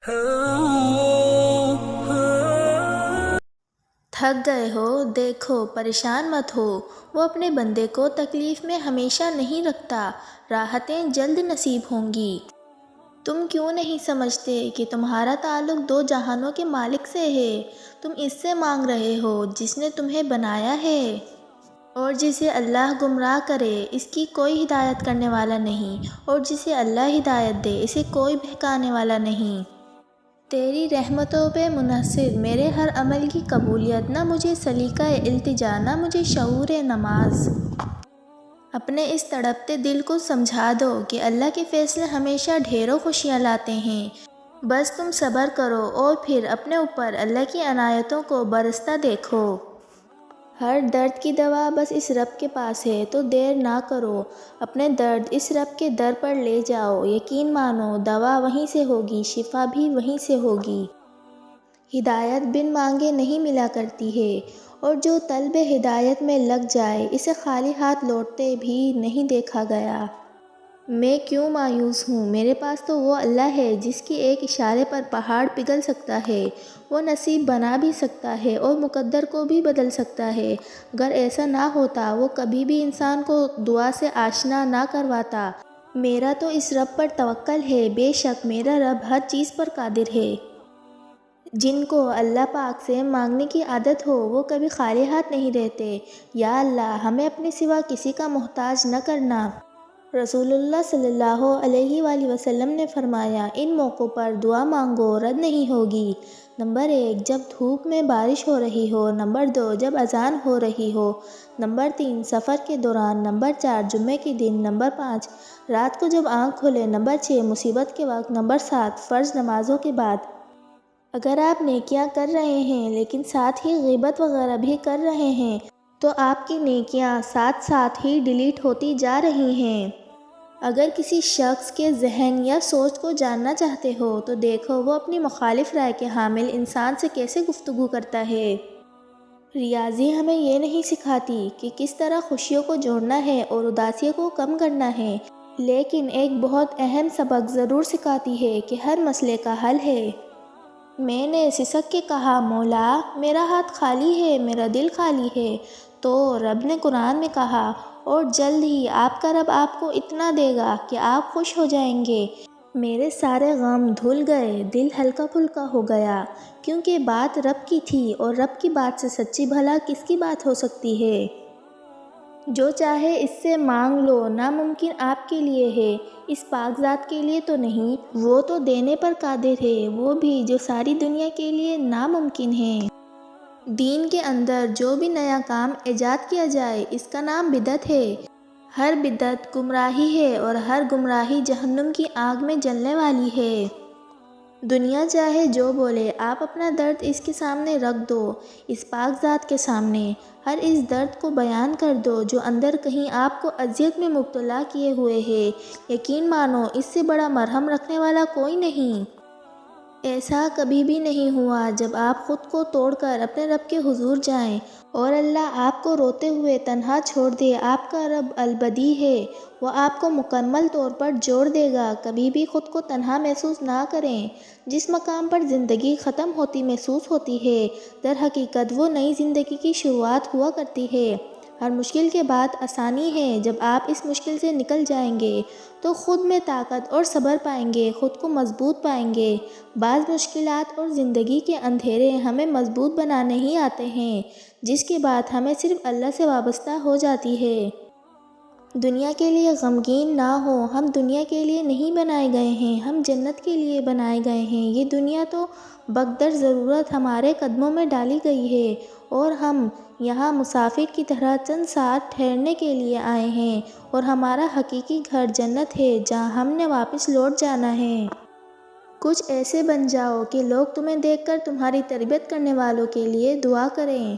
تھک گئے ہو؟ دیکھو، پریشان مت ہو، وہ اپنے بندے کو تکلیف میں ہمیشہ نہیں رکھتا، راحتیں جلد نصیب ہوں گی۔ تم کیوں نہیں سمجھتے کہ تمہارا تعلق دو جہانوں کے مالک سے ہے؟ تم اس سے مانگ رہے ہو جس نے تمہیں بنایا ہے، اور جسے اللہ گمراہ کرے اس کی کوئی ہدایت کرنے والا نہیں، اور جسے اللہ ہدایت دے اسے کوئی بہکانے والا نہیں۔ تیری رحمتوں پہ منحصر میرے ہر عمل کی قبولیت، نہ مجھے سلیقہ التجا، نہ مجھے شعور نماز۔ اپنے اس تڑپتے دل کو سمجھا دو کہ اللہ کے فیصلے ہمیشہ ڈھیروں خوشیاں لاتے ہیں، بس تم صبر کرو اور پھر اپنے اوپر اللہ کی عنایتوں کو برستا دیکھو۔ ہر درد کی دوا بس اس رب کے پاس ہے، تو دیر نہ کرو، اپنے درد اس رب کے در پر لے جاؤ، یقین مانو دوا وہیں سے ہوگی، شفا بھی وہیں سے ہوگی۔ ہدایت بن مانگے نہیں ملا کرتی ہے، اور جو طلب ہدایت میں لگ جائے اسے خالی ہاتھ لوٹتے بھی نہیں دیکھا گیا۔ میں کیوں مایوس ہوں؟ میرے پاس تو وہ اللہ ہے جس کی ایک اشارے پر پہاڑ پگھل سکتا ہے، وہ نصیب بنا بھی سکتا ہے اور مقدر کو بھی بدل سکتا ہے۔ اگر ایسا نہ ہوتا وہ کبھی بھی انسان کو دعا سے آشنا نہ کرواتا۔ میرا تو اس رب پر توکل ہے، بے شک میرا رب ہر چیز پر قادر ہے۔ جن کو اللہ پاک سے مانگنے کی عادت ہو وہ کبھی خالی ہاتھ نہیں رہتے۔ یا اللہ ہمیں اپنے سوا کسی کا محتاج نہ کرنا۔ رسول اللہ صلی اللہ علیہ وآلہ وسلم نے فرمایا، ان موقعوں پر دعا مانگو، رد نہیں ہوگی۔ نمبر 1، جب دھوپ میں بارش ہو رہی ہو۔ نمبر 2، جب اذان ہو رہی ہو۔ نمبر 3، سفر کے دوران۔ نمبر 4، جمعے کے دن۔ نمبر 5، رات کو جب آنکھ کھلے۔ نمبر 6، مصیبت کے وقت۔ نمبر 7، فرض نمازوں کے بعد۔ اگر آپ نیکیاں کر رہے ہیں لیکن ساتھ ہی غیبت وغیرہ بھی کر رہے ہیں تو آپ کی نیکیاں ساتھ ساتھ ہی ڈیلیٹ ہوتی جا رہی ہیں۔ اگر کسی شخص کے ذہن یا سوچ کو جاننا چاہتے ہو تو دیکھو وہ اپنی مخالف رائے کے حامل انسان سے کیسے گفتگو کرتا ہے۔ ریاضی ہمیں یہ نہیں سکھاتی کہ کس طرح خوشیوں کو جوڑنا ہے اور اداسیوں کو کم کرنا ہے، لیکن ایک بہت اہم سبق ضرور سکھاتی ہے کہ ہر مسئلے کا حل ہے۔ میں نے سسک کے کہا، مولا میرا ہاتھ خالی ہے، میرا دل خالی ہے۔ تو رب نے قرآن میں کہا، اور جلد ہی آپ کا رب آپ کو اتنا دے گا کہ آپ خوش ہو جائیں گے۔ میرے سارے غم دھل گئے، دل ہلکا پھلکا ہو گیا، کیونکہ بات رب کی تھی، اور رب کی بات سے سچی بھلا کس کی بات ہو سکتی ہے؟ جو چاہے اس سے مانگ لو، ناممکن آپ کے لیے ہے، اس پاک ذات کے لیے تو نہیں۔ وہ تو دینے پر قادر ہے، وہ بھی جو ساری دنیا کے لیے ناممکن ہے۔ دین کے اندر جو بھی نیا کام ایجاد کیا جائے اس کا نام بدعت ہے۔ ہر بدعت گمراہی ہے، اور ہر گمراہی جہنم کی آگ میں جلنے والی ہے۔ دنیا چاہے جو بولے، آپ اپنا درد اس کے سامنے رکھ دو، اس پاک ذات کے سامنے۔ ہر اس درد کو بیان کر دو جو اندر کہیں آپ کو اذیت میں مبتلا کیے ہوئے ہے۔ یقین مانو اس سے بڑا مرہم رکھنے والا کوئی نہیں۔ ایسا کبھی بھی نہیں ہوا جب آپ خود کو توڑ کر اپنے رب کے حضور جائیں اور اللہ آپ کو روتے ہوئے تنہا چھوڑ دے۔ آپ کا رب البدیع ہے، وہ آپ کو مکمل طور پر جوڑ دے گا۔ کبھی بھی خود کو تنہا محسوس نہ کریں۔ جس مقام پر زندگی ختم ہوتی محسوس ہوتی ہے، در حقیقت وہ نئی زندگی کی شروعات ہوا کرتی ہے۔ ہر مشکل کے بعد آسانی ہے۔ جب آپ اس مشکل سے نکل جائیں گے تو خود میں طاقت اور صبر پائیں گے، خود کو مضبوط پائیں گے۔ بعض مشکلات اور زندگی کے اندھیرے ہمیں مضبوط بنانے ہی آتے ہیں، جس کے بعد ہمیں صرف اللہ سے وابستہ ہو جاتی ہے۔ دنیا کے لیے غمگین نہ ہو، ہم دنیا کے لیے نہیں بنائے گئے ہیں، ہم جنت کے لیے بنائے گئے ہیں۔ یہ دنیا تو بقدر ضرورت ہمارے قدموں میں ڈالی گئی ہے، اور ہم یہاں مسافر کی طرح چند ساتھ ٹھہرنے کے لیے آئے ہیں، اور ہمارا حقیقی گھر جنت ہے جہاں ہم نے واپس لوٹ جانا ہے۔ کچھ ایسے بن جاؤ کہ لوگ تمہیں دیکھ کر تمہاری تربیت کرنے والوں کے لیے دعا کریں۔